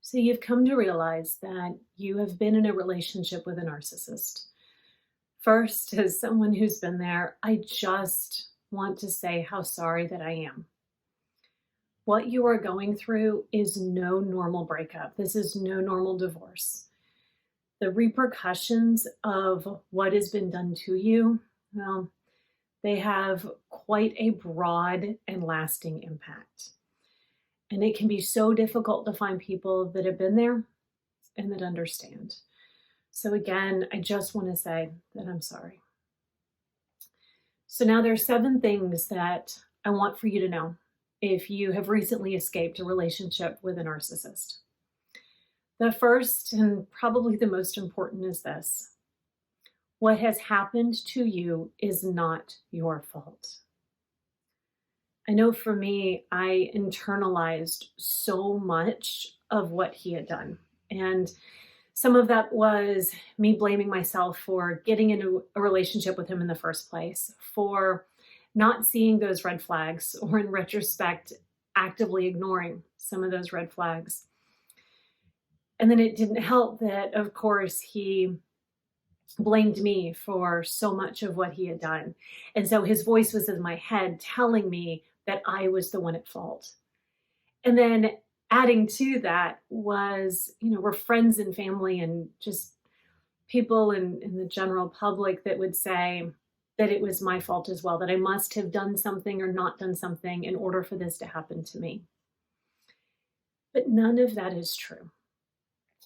So you've come to realize that you have been in a relationship with a narcissist. First, as someone who's been there, I just want to say how sorry that I am. What you are going through is no normal breakup. This is no normal divorce. The repercussions of what has been done to you, well, they have quite a broad and lasting impact. And it can be so difficult to find people that have been there and that understand. So again, I just want to say that I'm sorry. So now there are 7 things that I want for you to know if you have recently escaped a relationship with a narcissist. The first and probably the most important is this: what has happened to you is not your fault. I know for me, I internalized so much of what he had done. And some of that was me blaming myself for getting into a relationship with him in the first place, for not seeing those red flags, or in retrospect, actively ignoring some of those red flags. And then it didn't help that, of course, he blamed me for so much of what he had done. And so his voice was in my head telling me that I was the one at fault. And then adding to that was, we're friends and family and just people in the general public that would say that it was my fault as well, that I must have done something or not done something in order for this to happen to me. But none of that is true.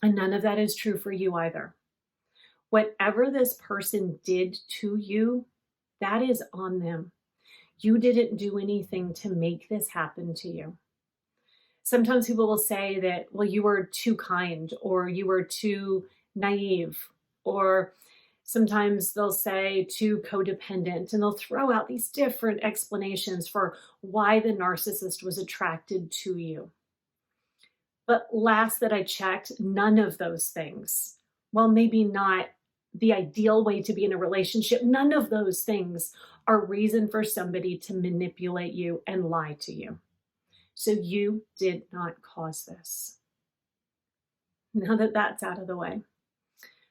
And none of that is true for you either. Whatever this person did to you, that is on them. You didn't do anything to make this happen to you. Sometimes people will say that, well, you were too kind, or you were too naive, or sometimes they'll say too codependent, and they'll throw out these different explanations for why the narcissist was attracted to you. But last that I checked, none of those things, well, maybe not the ideal way to be in a relationship, none of those things are reason for somebody to manipulate you and lie to you. So you did not cause this. Now that that's out of the way,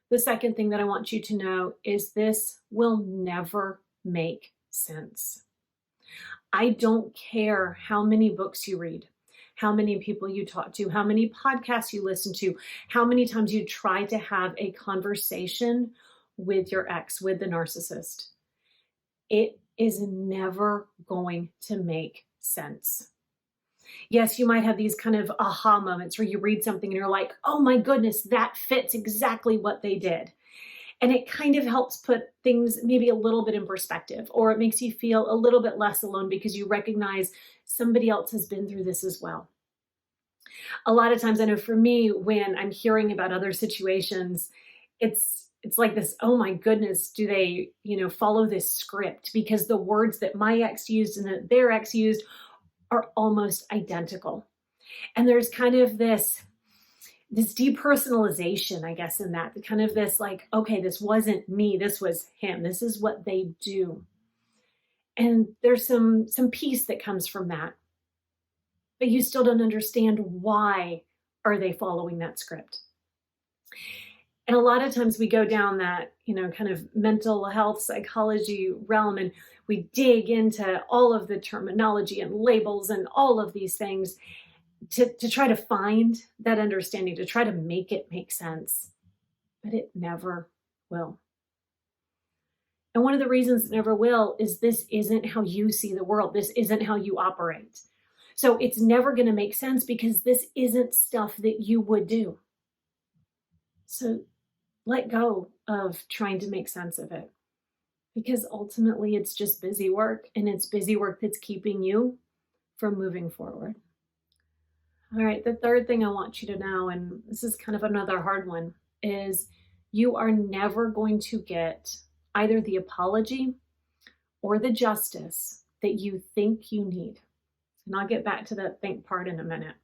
the second thing that I want you to know is this will never make sense. I don't care how many books you read, how many people you talk to, how many podcasts you listen to, how many times you try to have a conversation with your ex, with the narcissist. It is never going to make sense. Yes, you might have these kind of aha moments where you read something and you're like, oh my goodness, that fits exactly what they did. And it kind of helps put things maybe a little bit in perspective, or it makes you feel a little bit less alone because you recognize somebody else has been through this as well. A lot of times, I know for me, when I'm hearing about other situations, it's like this, oh my goodness, do they, follow this script? Because the words that my ex used and that their ex used are almost identical. And there's kind of this depersonalization, I guess, in that, kind of this like, okay, this wasn't me, this was him. This is what they do. And there's some peace that comes from that. But you still don't understand why are they following that script. And a lot of times we go down that, kind of mental health psychology realm, and we dig into all of the terminology and labels and all of these things to try to find that understanding, to try to make it make sense. But it never will. And one of the reasons it never will is this isn't how you see the world. This isn't how you operate. So it's never going to make sense because this isn't stuff that you would do. So let go of trying to make sense of it, because ultimately it's just busy work, and it's busy work that's keeping you from moving forward. All right, the third thing I want you to know, and this is kind of another hard one, is you are never going to get either the apology or the justice that you think you need. And I'll get back to that think part in a minute.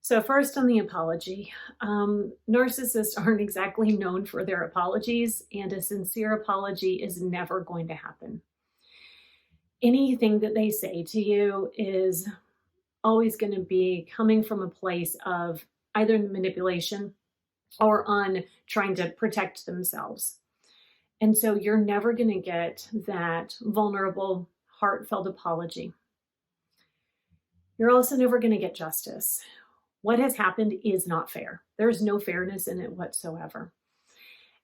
So first, on the apology, narcissists aren't exactly known for their apologies, and a sincere apology is never going to happen. Anything that they say to you is always going to be coming from a place of either manipulation or on trying to protect themselves. And so you're never going to get that vulnerable, heartfelt apology. You're also never going to get justice. What has happened is not fair. There's no fairness in it whatsoever.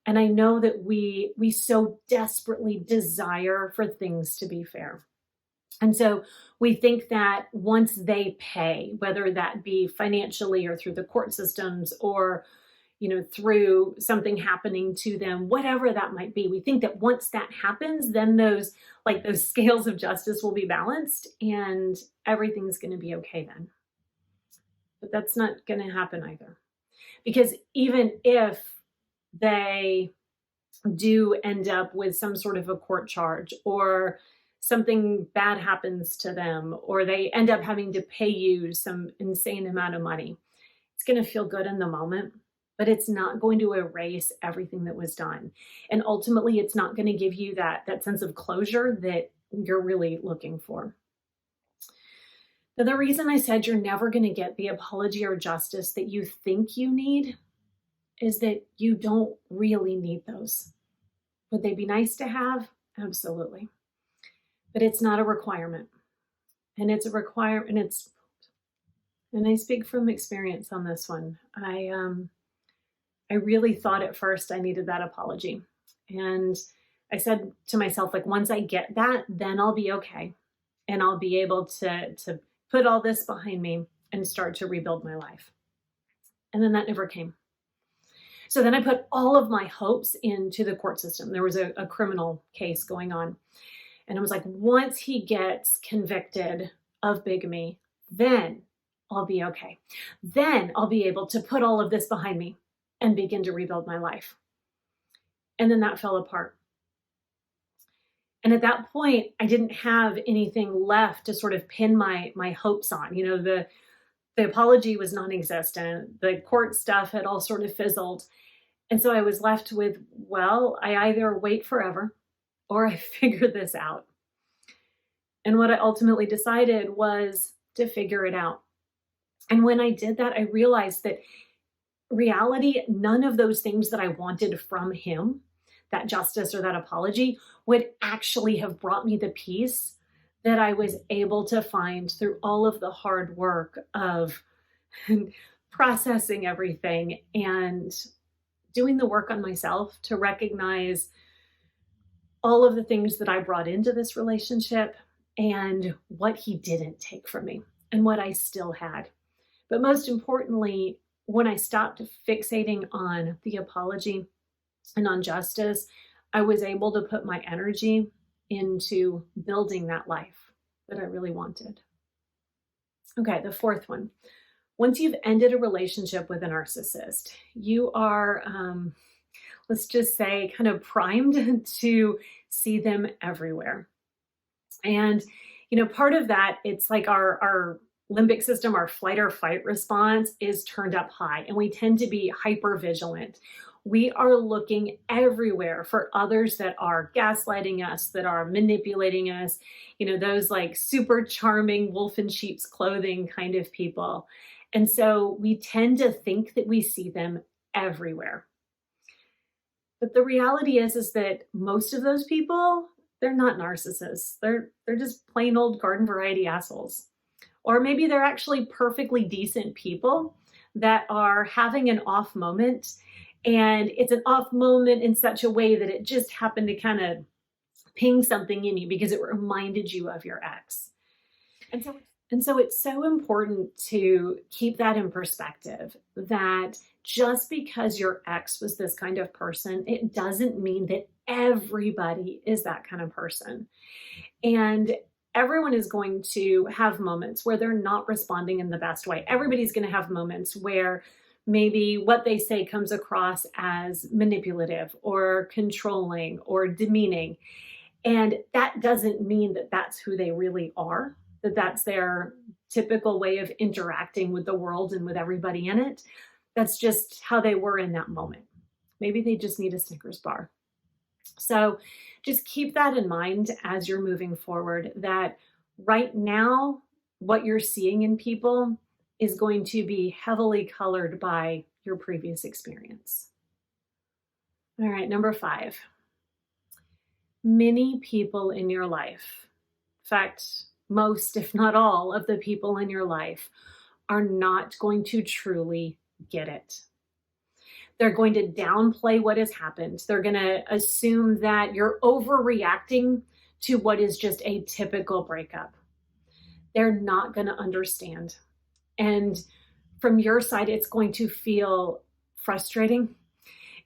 And I know that we so desperately desire for things to be fair. And so we think that once they pay, whether that be financially or through the court systems or through something happening to them, whatever that might be, we think that once that happens, then those scales of justice will be balanced and everything's going to be okay then. But that's not going to happen either. Because even if they do end up with some sort of a court charge or something bad happens to them, or they end up having to pay you some insane amount of money, it's going to feel good in the moment, but it's not going to erase everything that was done. And ultimately, it's not going to give you that sense of closure that you're really looking for. Now, the reason I said you're never going to get the apology or justice that you think you need is that you don't really need those. Would they be nice to have? Absolutely. But it's not a requirement. And it's a requirement, and I speak from experience on this one. I really thought at first I needed that apology. And I said to myself, once I get that, then I'll be okay. And I'll be able to put all this behind me and start to rebuild my life. And then that never came. So then I put all of my hopes into the court system. There was a criminal case going on. And I was like, once he gets convicted of bigamy, then I'll be okay. Then I'll be able to put all of this behind me and begin to rebuild my life. And then that fell apart. And at that point, I didn't have anything left to sort of pin my hopes on. The apology was non-existent. The court stuff had all sort of fizzled. And so I was left with, well, I either wait forever or I figure this out. And what I ultimately decided was to figure it out. And when I did that, I realized that reality, none of those things that I wanted from him, that justice or that apology, would actually have brought me the peace that I was able to find through all of the hard work of processing everything and doing the work on myself to recognize all of the things that I brought into this relationship and what he didn't take from me and what I still had. But most importantly, when I stopped fixating on the apology and on justice, I was able to put my energy into building that life that I really wanted. Okay, the fourth one. Once you've ended a relationship with a narcissist, you are, let's just say, kind of primed to see them everywhere. And, part of that, it's like our limbic system, our flight or fight response is turned up high, and we tend to be hyper vigilant. We are looking everywhere for others that are gaslighting us, that are manipulating us, those super charming wolf in sheep's clothing kind of people. And so we tend to think that we see them everywhere. But the reality is that most of those people, they're not narcissists. They're just plain old garden variety assholes. Or maybe they're actually perfectly decent people that are having an off moment. And it's an off moment in such a way that it just happened to kind of ping something in you because it reminded you of your ex. And so it's so important to keep that in perspective, that just because your ex was this kind of person, it doesn't mean that everybody is that kind of person. And everyone is going to have moments where they're not responding in the best way. Everybody's going to have moments where maybe what they say comes across as manipulative or controlling or demeaning. And that doesn't mean that that's who they really are, that that's their typical way of interacting with the world and with everybody in it. That's just how they were in that moment. Maybe they just need a Snickers bar. So just keep that in mind as you're moving forward, that right now, what you're seeing in people is going to be heavily colored by your previous experience. All right, number 5. Many people in your life, in fact, most, if not all, of the people in your life are not going to truly get it. They're going to downplay what has happened. They're going to assume that you're overreacting to what is just a typical breakup. They're not going to understand. And from your side, it's going to feel frustrating.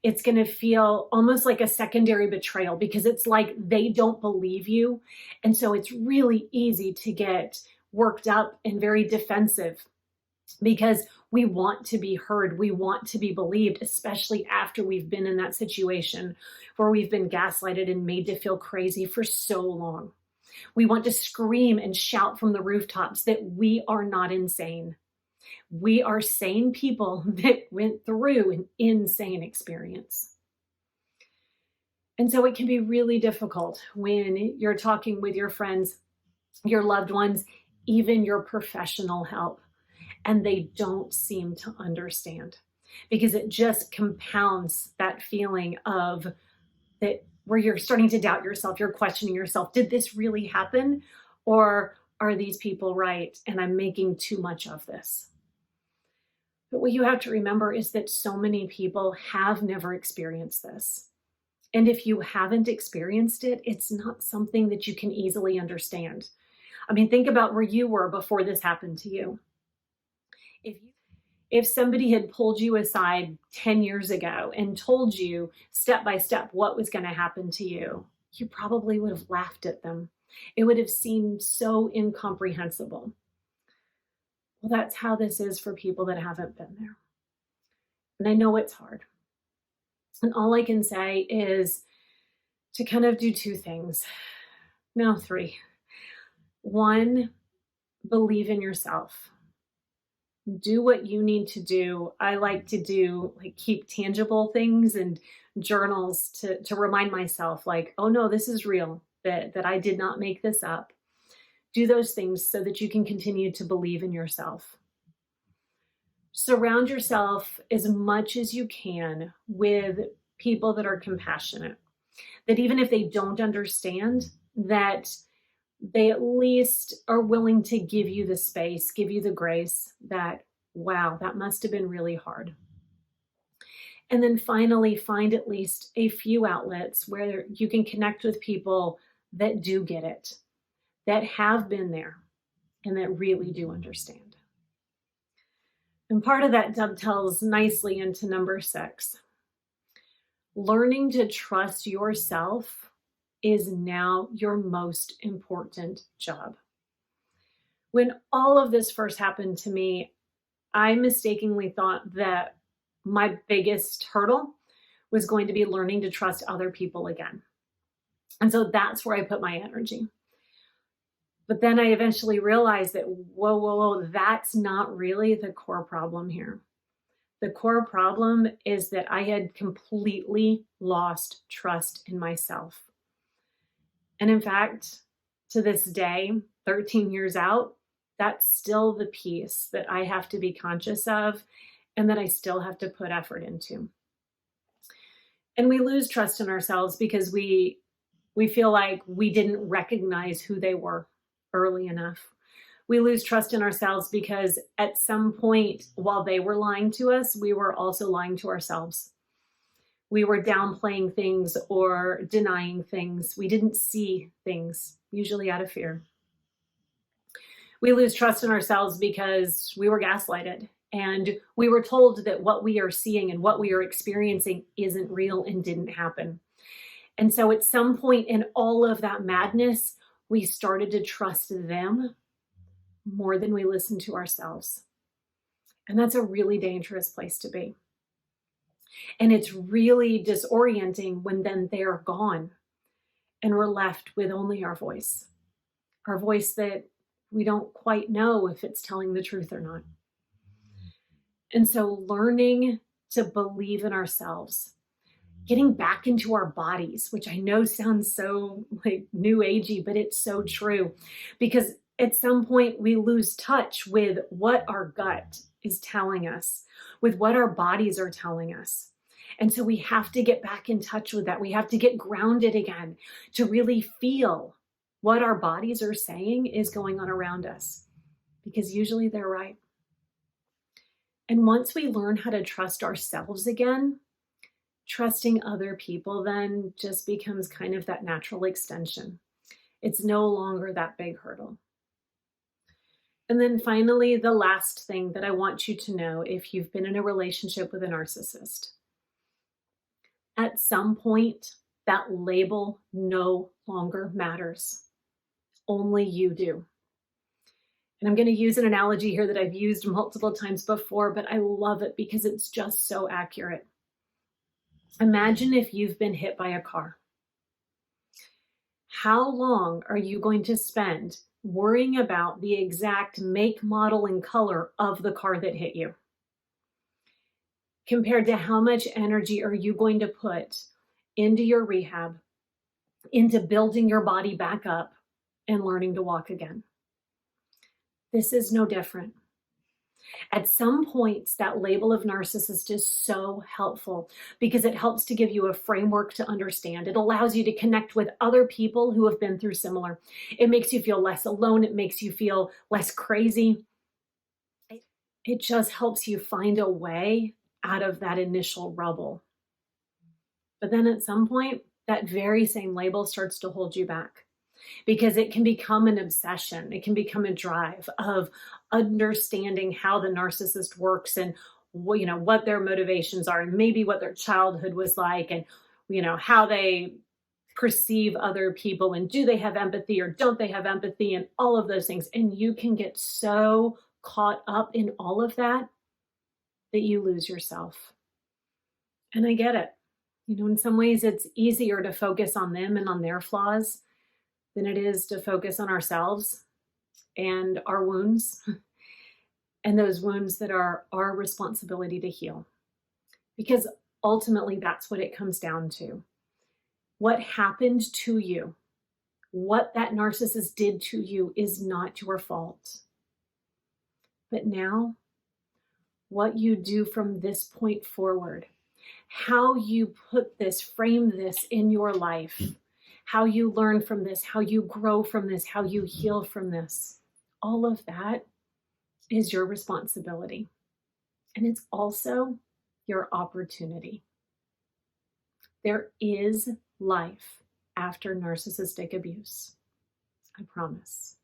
It's going to feel almost like a secondary betrayal because it's like they don't believe you. And so it's really easy to get worked up and very defensive because we want to be heard. We want to be believed, especially after we've been in that situation where we've been gaslighted and made to feel crazy for so long. We want to scream and shout from the rooftops that we are not insane. We are sane people that went through an insane experience. And so it can be really difficult when you're talking with your friends, your loved ones, even your professional help, and they don't seem to understand because it just compounds that feeling of that where you're starting to doubt yourself, you're questioning yourself. Did this really happen? Or are these people right? And I'm making too much of this. But what you have to remember is that so many people have never experienced this. And if you haven't experienced it, it's not something that you can easily understand. I mean, think about where you were before this happened to you. If somebody had pulled you aside 10 years ago and told you step by step what was going to happen to you, you probably would have laughed at them. It would have seemed so incomprehensible. Well, that's how this is for people that haven't been there. And I know it's hard. And all I can say is to kind of do 2 things. No, 3. 1, believe in yourself. Do what you need to do. I like to do keep tangible things and journals to remind myself oh no, this is real, that I did not make this up. Do those things so that you can continue to believe in yourself. Surround yourself as much as you can with people that are compassionate, that even if they don't understand, that they at least are willing to give you the space, give you the grace that, wow, that must have been really hard. And then finally, find at least a few outlets where you can connect with people that do get it, that have been there, and that really do understand. And part of that dovetails nicely into number 6. Learning to trust yourself is now your most important job. When all of this first happened to me, I mistakenly thought that my biggest hurdle was going to be learning to trust other people again. And so that's where I put my energy. But then I eventually realized that, whoa, that's not really the core problem here. The core problem is that I had completely lost trust in myself. And in fact, to this day, 13 years out, that's still the piece that I have to be conscious of and that I still have to put effort into. And we lose trust in ourselves because we feel like we didn't recognize who they were early enough. We lose trust in ourselves because at some point while they were lying to us, we were also lying to ourselves. We were downplaying things or denying things. We didn't see things, usually out of fear. We lose trust in ourselves because we were gaslighted and we were told that what we are seeing and what we are experiencing isn't real and didn't happen. And so at some point in all of that madness, we started to trust them more than we listened to ourselves. And that's a really dangerous place to be. And it's really disorienting when then they're gone and we're left with only our voice that we don't quite know if it's telling the truth or not. And so learning to believe in ourselves, getting back into our bodies, which I know sounds so new agey, but it's so true. Because At some point, we lose touch with what our gut is telling us, with what our bodies are telling us. And so we have to get back in touch with that. We have to get grounded again to really feel what our bodies are saying is going on around us, because usually they're right. And once we learn how to trust ourselves again, trusting other people then just becomes kind of that natural extension. It's no longer that big hurdle. And then finally, the last thing that I want you to know if you've been in a relationship with a narcissist, at some point, that label no longer matters. Only you do. And I'm going to use an analogy here that I've used multiple times before, but I love it because it's just so accurate. Imagine if you've been hit by a car. How long are you going to spend worrying about the exact make, model, and color of the car that hit you, compared to how much energy are you going to put into your rehab, into building your body back up and learning to walk again? This is no different. At some points, that label of narcissist is so helpful because it helps to give you a framework to understand. It allows you to connect with other people who have been through similar. It makes you feel less alone. It makes you feel less crazy. It just helps you find a way out of that initial rubble. But then at some point, that very same label starts to hold you back, because it can become an obsession. It can become a drive of understanding how the narcissist works and what their motivations are, and maybe what their childhood was like, and how they perceive other people, and do they have empathy or don't they have empathy, and all of those things. And you can get so caught up in all of that that you lose yourself. And I get it. In some ways it's easier to focus on them and on their flaws than it is to focus on ourselves and our wounds, and those wounds that are our responsibility to heal. Because ultimately, that's what it comes down to. What happened to you, what that narcissist did to you, is not your fault. But now, what you do from this point forward, how you frame this in your life, how you learn from this, how you grow from this, how you heal from this, all of that is your responsibility. And it's also your opportunity. There is life after narcissistic abuse. I promise.